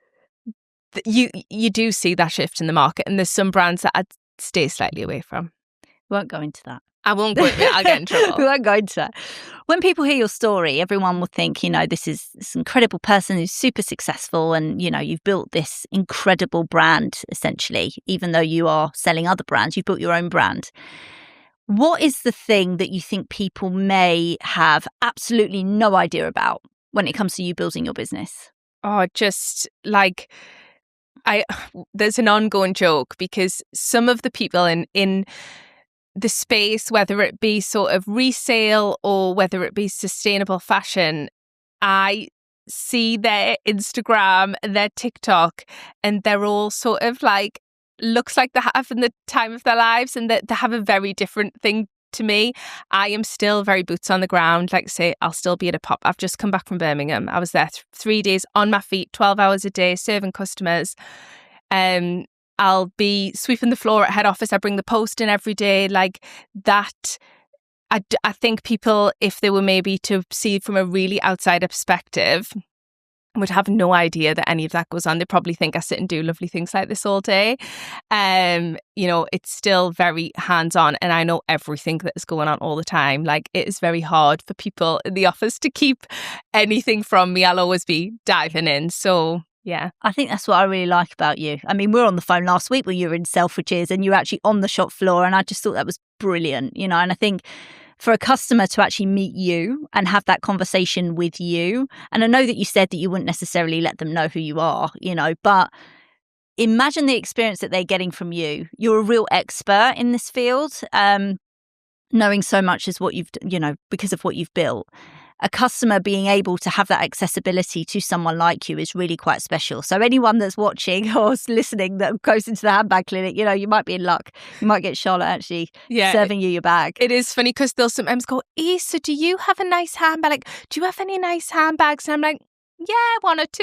you do see that shift in the market, and there's some brands that I'd stay slightly away from. Won't go into that. I won't go into it. I'll get in trouble. We won't go into it. When people hear your story, everyone will think, this is this incredible person who's super successful and, you've built this incredible brand, essentially. Even though you are selling other brands, you've built your own brand. What is the thing that you think people may have absolutely no idea about when it comes to you building your business? Oh, just like there's an ongoing joke because some of the people in the space, whether it be sort of resale or whether it be sustainable fashion, I see their Instagram and their TikTok and they're all sort of like, looks like they're having the time of their lives and that they have a very different thing to me. I am still very boots on the ground. Like I say, I'll still be at a pop. I've just come back from Birmingham. I was there 3 days on my feet, 12 hours a day, serving customers. I'll be sweeping the floor at head office. I bring the post in every day. Like that, I think people, if they were maybe to see from a really outsider perspective, would have no idea that any of that goes on. They probably think I sit and do lovely things like this all day. It's still very hands-on and I know everything that is going on all the time. Like it is very hard for people in the office to keep anything from me. I'll always be diving in. So yeah. I think that's what I really like about you. I mean, we were on the phone last week when you were in Selfridges and you were actually on the shop floor and I just thought that was brilliant, and I think for a customer to actually meet you and have that conversation with you, and I know that you said that you wouldn't necessarily let them know who you are, but imagine the experience that they're getting from you. You're a real expert in this field, knowing so much as what you've, because of what you've built. A customer being able to have that accessibility to someone like you is really quite special. So anyone that's watching or listening that goes into the Handbag Clinic, you might be in luck. You might get Charlotte actually serving you your bag. It is funny because they'll sometimes go, Issa, do you have a nice handbag? Like, do you have any nice handbags? And I'm like, yeah, 1 or 2.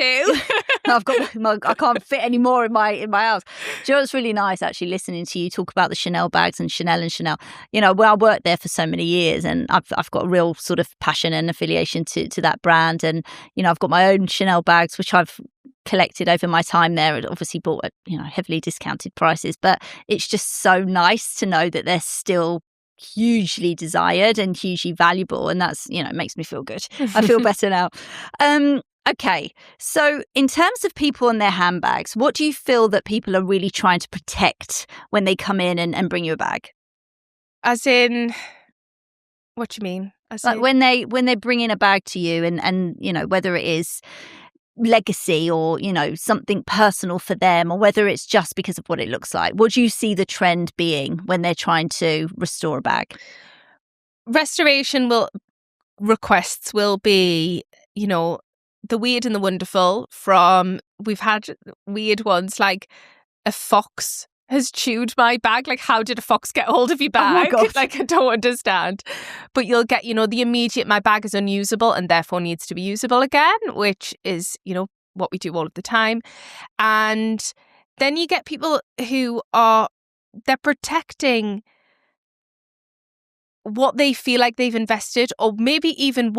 I can't fit any more in my house. Do you know what's really nice actually listening to you talk about the Chanel bags and Chanel. Well, I worked there for so many years and I've got a real sort of passion and affiliation to that brand. And, I've got my own Chanel bags, which I've collected over my time there. It obviously bought at, heavily discounted prices, but it's just so nice to know that they're still hugely desired and hugely valuable. And that's, it makes me feel good. I feel better now. Okay, so in terms of people and their handbags, what do you feel that people are really trying to protect when they come in and bring you a bag? As in, what do you mean? Like when they bring in a bag to you and whether it is legacy or, something personal for them or whether it's just because of what it looks like. What do you see the trend being when they're trying to restore a bag? Restoration requests will be, the weird and the wonderful. We've had weird ones like a fox has chewed my bag. Like, how did a fox get hold of your bag? Oh my God. Like, I don't understand. But you'll get, the immediate, my bag is unusable and therefore needs to be usable again, which is, what we do all of the time. And then you get people who they're protecting what they feel like they've invested or maybe even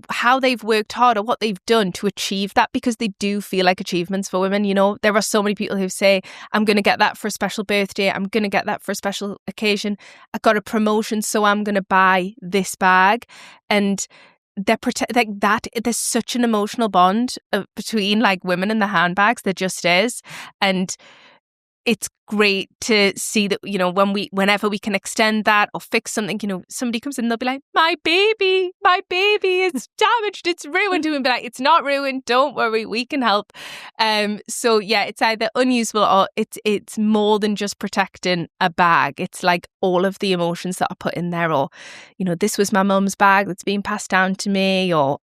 how they've worked hard or what they've done to achieve that, because they do feel like achievements for women. There are so many people who say, I'm going to get that for a special birthday. I'm going to get that for a special occasion. I got a promotion, so I'm going to buy this bag. And they're like that. There's such an emotional bond between like women and the handbags. There just is. And it's great to see that, whenever we can extend that or fix something, somebody comes in, they'll be like, my baby is damaged, it's ruined. And we'll be like, it's not ruined, don't worry, we can help. So yeah, it's either unusable or it's more than just protecting a bag. It's like all of the emotions that are put in there, or, this was my mum's bag that's being passed down to me, or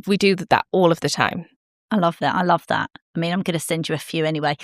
we do that all of the time. I love that. I mean, I'm going to send you a few anyway.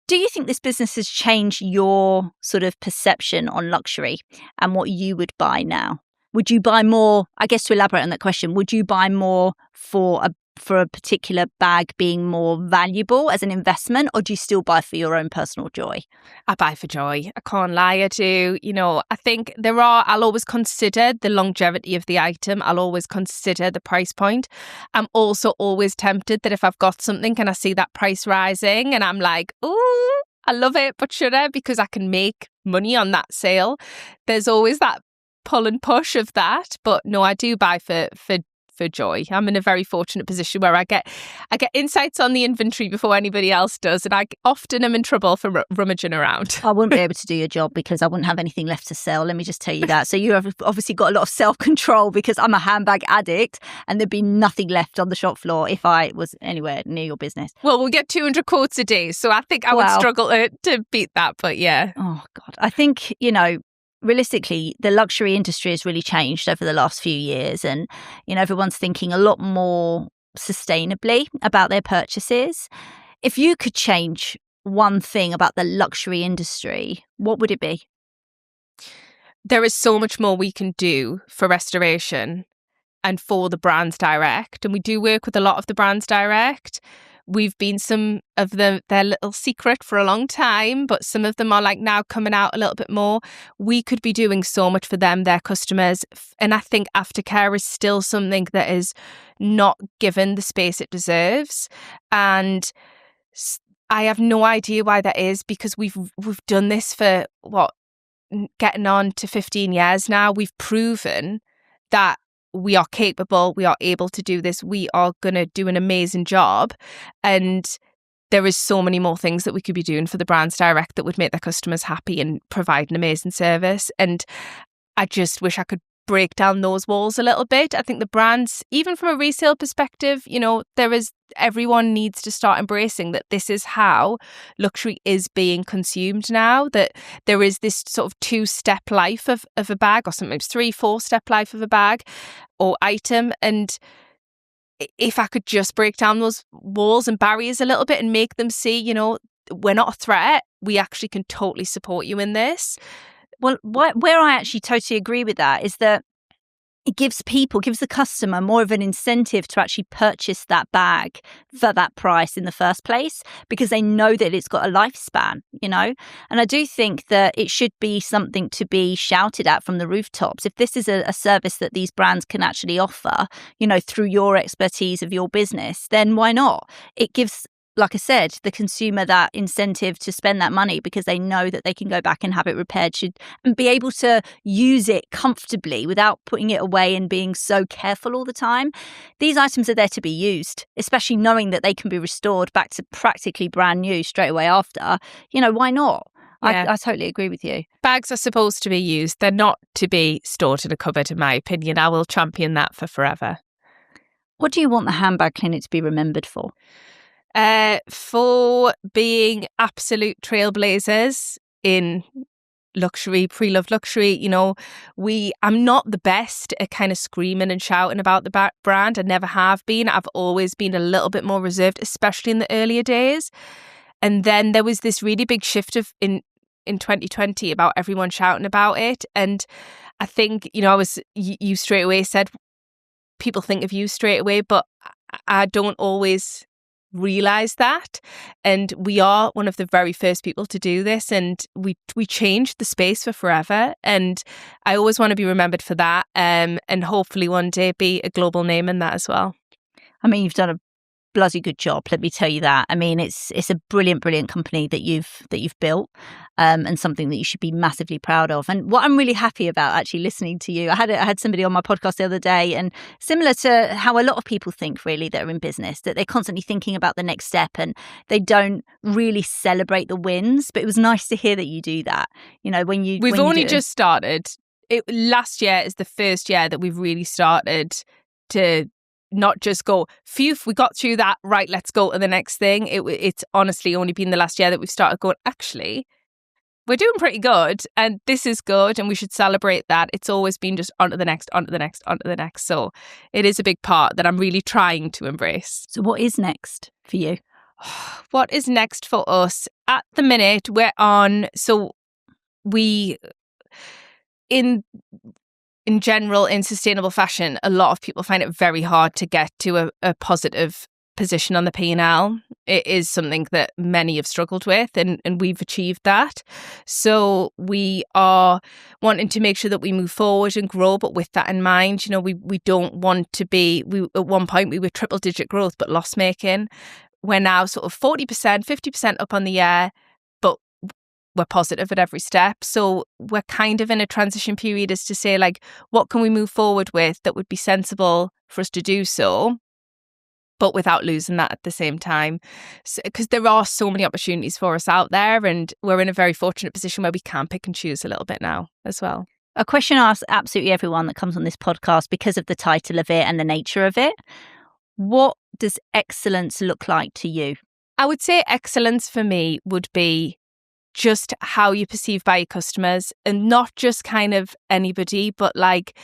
Do you think this business has changed your sort of perception on luxury and what you would buy now? Would you buy more, I guess to elaborate on that question, would you buy more for a particular bag being more valuable as an investment, or do you still buy for your own personal joy? I buy for joy. I can't lie, I do. I think I'll always consider the longevity of the item. I'll always consider the price point. I'm also always tempted that if I've got something and I see that price rising and I'm like, ooh, I love it, but should I? Because I can make money on that sale. There's always that pull and push of that. But no, I do buy for joy. I'm in a very fortunate position where I get insights on the inventory before anybody else does, and I often am in trouble for rummaging around. I wouldn't be able to do your job because I wouldn't have anything left to sell. Let me just tell you that. So you have obviously got a lot of self-control, because I'm a handbag addict and there'd be nothing left on the shop floor if I was anywhere near your business. Well, we'll get 200 quotes a day, so I think I would struggle to beat that, but yeah. Oh God. I think, realistically, the luxury industry has really changed over the last few years, and everyone's thinking a lot more sustainably about their purchases. If you could change one thing about the luxury industry, what would it be? There is so much more we can do for restoration and for the brands direct, and we do work with a lot of the brands direct. We've been some of their little secret for a long time, but some of them are like now coming out a little bit more. We could be doing so much for them, their customers. And I think aftercare is still something that is not given the space it deserves. And I have no idea why that is, because we've done this for getting on to 15 years now. We've proven that we are capable, we are able to do this, we are going to do an amazing job. And there is so many more things that we could be doing for the brands direct that would make their customers happy and provide an amazing service. And I just wish I could break down those walls a little bit. I think the brands, even from a resale perspective, everyone needs to start embracing that this is how luxury is being consumed now, that there is this sort of 2-step life of a bag, or sometimes 3-4-step life of a bag or item. And if I could just break down those walls and barriers a little bit and make them see, we're not a threat, we actually can totally support you in this. Well, where I actually totally agree with that is that it gives the customer more of an incentive to actually purchase that bag for that price in the first place, because they know that it's got a lifespan, And I do think that it should be something to be shouted at from the rooftops. If this is a service that these brands can actually offer, through your expertise of your business, then why not? It gives, like I said, the consumer that incentive to spend that money, because they know that they can go back and have it repaired and be able to use it comfortably without putting it away and being so careful all the time. These items are there to be used, especially knowing that they can be restored back to practically brand new straight away after. Why not? Yeah. I totally agree with you. Bags are supposed to be used. They're not to be stored in a cupboard, in my opinion. I will champion that for forever. What do you want the Handbag Clinic to be remembered for? For being absolute trailblazers in luxury, pre-loved luxury. I'm not the best at kind of screaming and shouting about the brand. I never have been. I've always been a little bit more reserved, especially in the earlier days. And then there was this really big shift in 2020 about everyone shouting about it. And I think, you straight away said people think of you straight away, but I don't always realize that. And we are one of the very first people to do this, and we changed the space for forever. And I always want to be remembered for that, and hopefully one day be a global name in that as well. I mean, you've done a bloody good job, let me tell you that. I mean, it's a brilliant company that you've built, and something that you should be massively proud of. And what I'm really happy about, actually listening to you, I had somebody on my podcast the other day, and similar to how a lot of people think really that are in business, that they're constantly thinking about the next step and they don't really celebrate the wins. But it was nice to hear that you do that. We've only just started. Last year is the first year that we've really started to not just go, phew, we got through that, right, let's go to the next thing. It's honestly only been the last year that we've started going, actually, we're doing pretty good, and this is good, and we should celebrate that. It's always been just on to the next, on to the next, on to the next. So it is a big part that I'm really trying to embrace. So what is next for you? What is next for us? At the minute, we're on, so we, in general, in sustainable fashion, a lot of people find it very hard to get to a positive position on the P&L. It is something that many have struggled with, and we've achieved that. So we are wanting to make sure that we move forward and grow, but with that in mind, we don't want to be, at one point we were triple digit growth, but loss making. We're now sort of 40%, 50% up on the year, but we're positive at every step. So we're kind of in a transition period as to say, like, what can we move forward with that would be sensible for us to do so, but without losing that at the same time. Because there are so many opportunities for us out there, and we're in a very fortunate position where we can pick and choose a little bit now as well. A question I ask absolutely everyone that comes on this podcast because of the title of it and the nature of it. What does excellence look like to you? I would say excellence for me would be just how you perceive by your customers, and not just kind of anybody, but like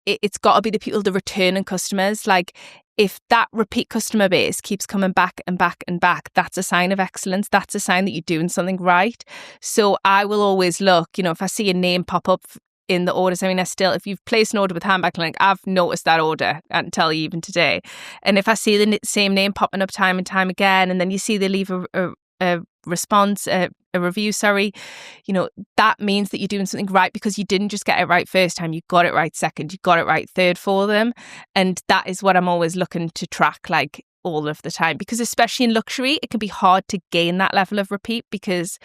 it's got to be the people, the returning customers. Like, if that repeat customer base keeps coming back and back and back, that's a sign of excellence. That's a sign that you're doing something right. So I will always look, if I see a name pop up in the orders, I mean, if you've placed an order with Handbag Clinic, I've noticed that order until even today. And if I see the same name popping up time and time again, and then you see they leave a response, a review, that means that you're doing something right, because you didn't just get it right first time, you got it right second, you got it right third for them. And that is what I'm always looking to track, like, all of the time, because especially in luxury, it can be hard to gain that level of repeat because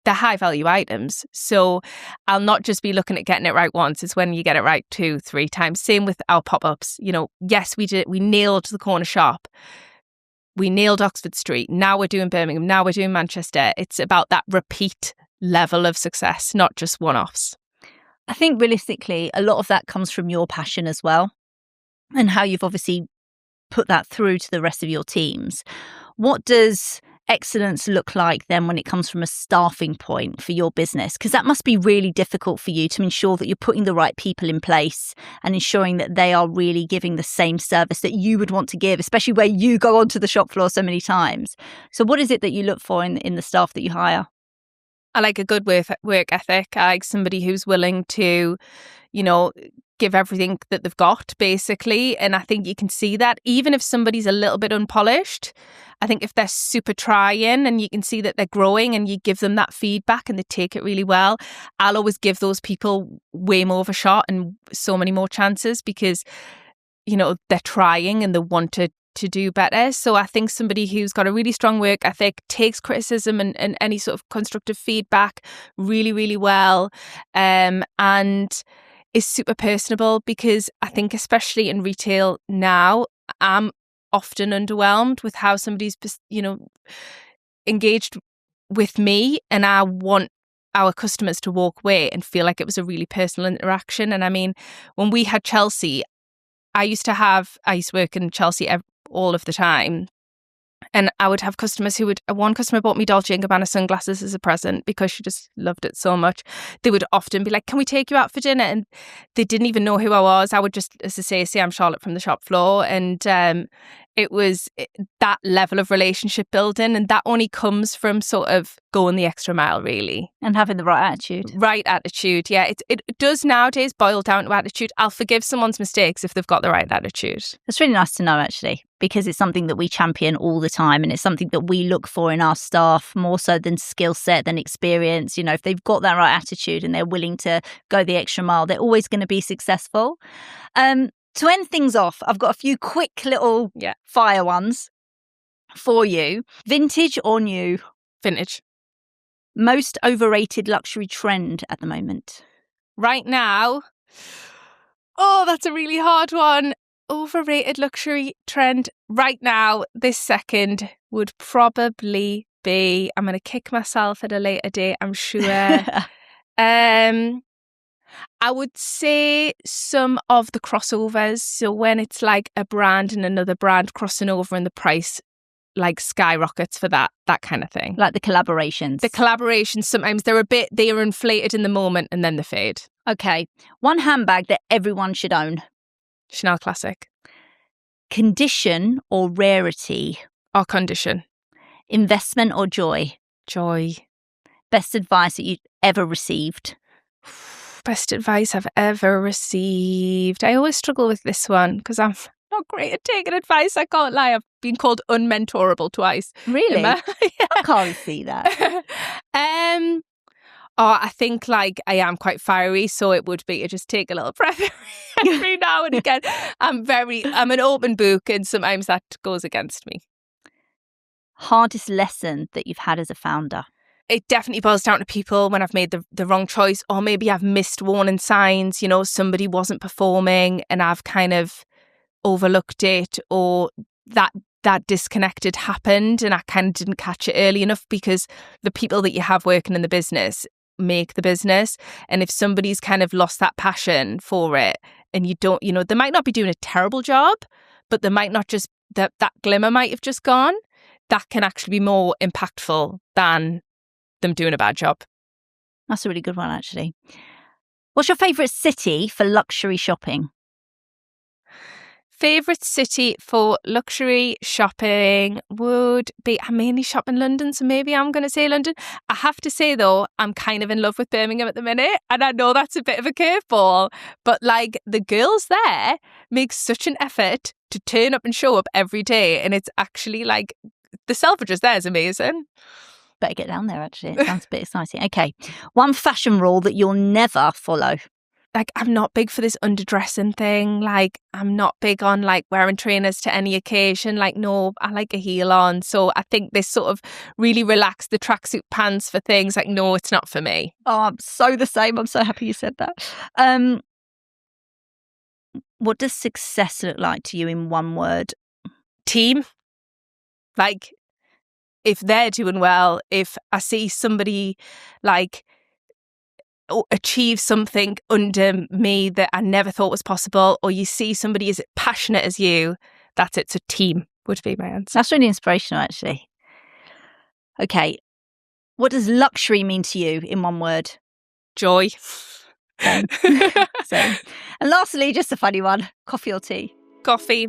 they're high value items. So I'll not just be looking at getting it right once, it's when you get it right 2-3 times. Same with our pop-ups. Yes, we nailed the corner shop. We nailed Oxford Street. Now we're doing Birmingham. Now we're doing Manchester. It's about that repeat level of success, not just one-offs. I think realistically, a lot of that comes from your passion as well, and how you've obviously put that through to the rest of your teams. What does excellence look like then when it comes from a staffing point for your business? Because that must be really difficult for you to ensure that you're putting the right people in place and ensuring that they are really giving the same service that you would want to give, especially where you go onto the shop floor so many times. So what is it that you look for in the staff that you hire? I like a good work ethic. I like somebody who's willing to, give everything that they've got, basically. And I think you can see that even if somebody's a little bit unpolished. I think if they're super trying and you can see that they're growing and you give them that feedback and they take it really well, I'll always give those people way more of a shot and so many more chances, because, they're trying and they want to do better. So I think somebody who's got a really strong work ethic, takes criticism and any sort of constructive feedback really, really well, and is super personable, because I think especially in retail now, I'm often underwhelmed with how somebody's, engaged with me, and I want our customers to walk away and feel like it was a really personal interaction. And I mean, when we had Chelsea, I used to work in Chelsea all of the time. And I would have customers one customer bought me Dolce & Gabbana sunglasses as a present because she just loved it so much. They would often be like, can we take you out for dinner? And they didn't even know who I was. I would just, as I say I'm Charlotte from the shop floor. And it was that level of relationship building. And that only comes from sort of going the extra mile, really. And having the right attitude. Right attitude, yeah. It does nowadays boil down to attitude. I'll forgive someone's mistakes if they've got the right attitude. That's really nice to know, actually, because it's something that we champion all the time, and it's something that we look for in our staff more so than skill set, than experience. If they've got that right attitude and they're willing to go the extra mile, they're always going to be successful. To end things off, I've got a few quick little fire ones for you. Vintage or new? Vintage. Most overrated luxury trend at the moment? Right now, that's a really hard one. Overrated luxury trend right now, this second, would probably be, I'm going to kick myself at a later date, I'm sure. I would say some of the crossovers. So when it's like a brand and another brand crossing over and the price like skyrockets for that kind of thing. Like the collaborations. The collaborations, sometimes they are inflated in the moment and then they fade. Okay. One handbag that everyone should own? Chanel Classic. Condition or rarity? Or condition. Investment or joy? Joy. Best advice that you've ever received? Best advice I've ever received. I always struggle with this one because I'm not great at taking advice. I can't lie. I've been called unmentorable twice. Really? Yeah. I can't see that. I think like I am quite fiery, so it would be to just take a little breath every now and again. I'm an open book, and sometimes that goes against me. Hardest lesson that you've had as a founder? it definitely boils down to people when I've made the wrong choice, or maybe I've missed warning signs, you know, somebody wasn't performing and I've kind of overlooked it, or that disconnect had happened and I kind of didn't catch it early enough, because the people that you have working in the business make the business. And if somebody's kind of lost that passion for it, and you don't, you know, they might not be doing a terrible job, but they might not just, that glimmer might have just gone. That can actually be more impactful than them doing a bad job. That's a really good one, actually. What's your favourite city for luxury shopping? Favourite city for luxury shopping would be, I mainly shop in London, so maybe I'm going to say London. I have to say, though, I'm kind of in love with Birmingham at the minute, and I know that's a bit of a curveball, but like the girls there make such an effort to turn up and show up every day, and it's actually like the Selfridges there is amazing. Better get down there, actually. It sounds a bit exciting. Okay. One fashion rule that you'll never follow. Like, I'm not big for this underdressing thing. Like, I'm not big on like wearing trainers to any occasion. Like, no, I like a heel on. So I think this sort of really relaxed, the tracksuit pants for things. Like, no, it's not for me. Oh, I'm so the same. I'm so happy you said that. What does success look like to you in one word? Team. Like, if they're doing well, if I see somebody like achieve something under me that I never thought was possible, or you see somebody as passionate as you, that's it. So team would be my answer. That's really inspirational, actually. Okay. What does luxury mean to you in one word? Joy. Same. Same. And lastly, just a funny one, coffee or tea? Coffee.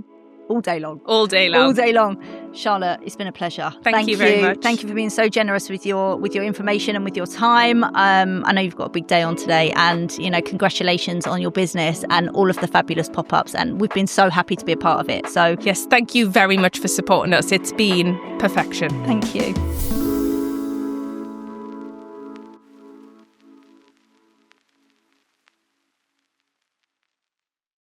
All day long. All day long. All day long. Charlotte, it's been a pleasure. Thank you very much. Thank you for being so generous with your information and with your time. I know you've got a big day on today, and you know, congratulations on your business and all of the fabulous pop-ups. And we've been so happy to be a part of it. So yes, thank you very much for supporting us. It's been perfection. Thank you.